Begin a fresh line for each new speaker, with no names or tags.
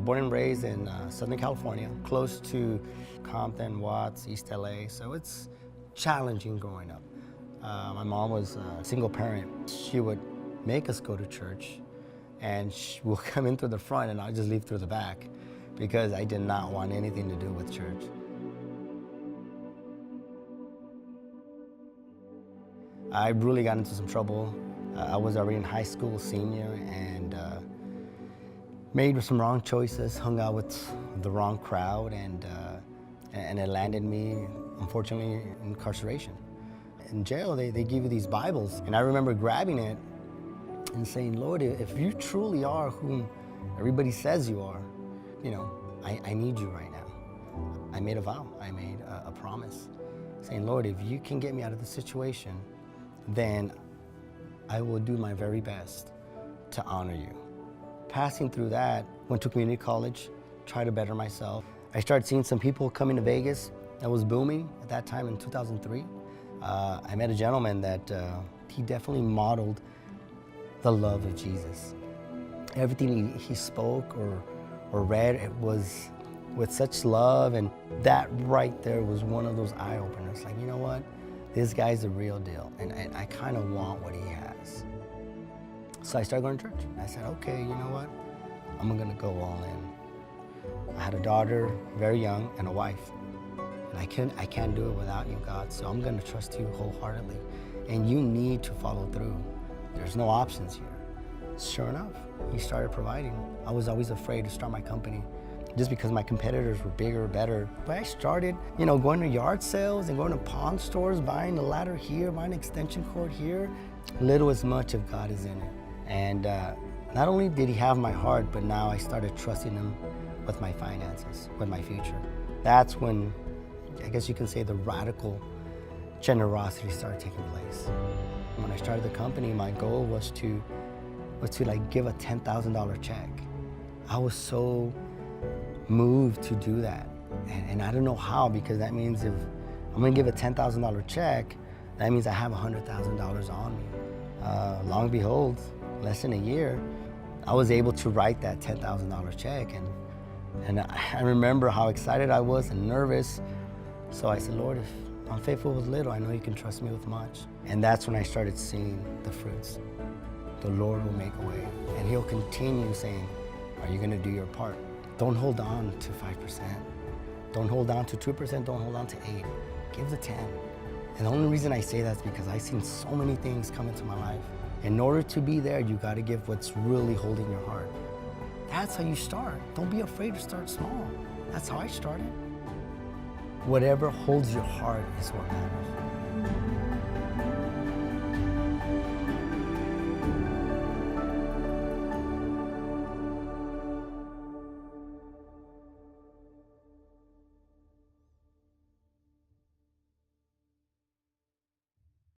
born and raised in Southern California, close to Compton, Watts, East LA, so it's challenging growing up. My mom was a single parent. She would make us go to church, and we'll come in through the front and I'll just leave through the back because I did not want anything to do with church. I really got into some trouble. I was already in high school, senior, and made some wrong choices, hung out with the wrong crowd, and it landed me, unfortunately, in incarceration. In jail, they give you these Bibles, and I remember grabbing it and saying, Lord, if you truly are whom everybody says you are, you know, I need you right now. I made a vow, I made a promise, saying, Lord, if you can get me out of the situation, then I will do my very best to honor you. Passing through that, went to community college, tried to better myself. I started seeing some people coming to Vegas that was booming at that time in 2003. I met a gentleman that he definitely modeled the love of Jesus. Everything he spoke or read, it was with such love, and that right there was one of those eye-openers. Like, you know what? This guy's the real deal, and I kind of want what he has. So I started going to church. I said, okay, you know what? I'm gonna go all in. I had a daughter, very young, and a wife. And I can't do it without you, God, so I'm gonna trust you wholeheartedly. And you need to follow through. There's no options here. Sure enough, he started providing. I was always afraid to start my company just because my competitors were bigger, better. But I started, you know, going to yard sales and going to pawn stores, buying a ladder here, buying an extension cord here. Little as much of God is in it. And not only did he have my heart, but now I started trusting him with my finances, with my future. That's when, I guess you can say, the radical generosity started taking place. When I started the company, my goal was to like give a $10,000 check. I was so moved to do that. And I don't know how, because that means if I'm gonna give a $10,000 check, that means I have $100,000 on me. Long behold, less than a year, I was able to write that $10,000 check. And I remember how excited I was and nervous. So I said, Lord, if I'm faithful with little, I know you can trust me with much. And that's when I started seeing the fruits. The Lord will make a way. And he'll continue saying, are you gonna do your part? Don't hold on to 5%. Don't hold on to 2%, don't hold on to 8. Give the 10. And the only reason I say that is because I've seen so many things come into my life. In order to be there, you gotta give what's really holding your heart. That's how you start. Don't be afraid to start small. That's how I started. Whatever holds your heart is what matters.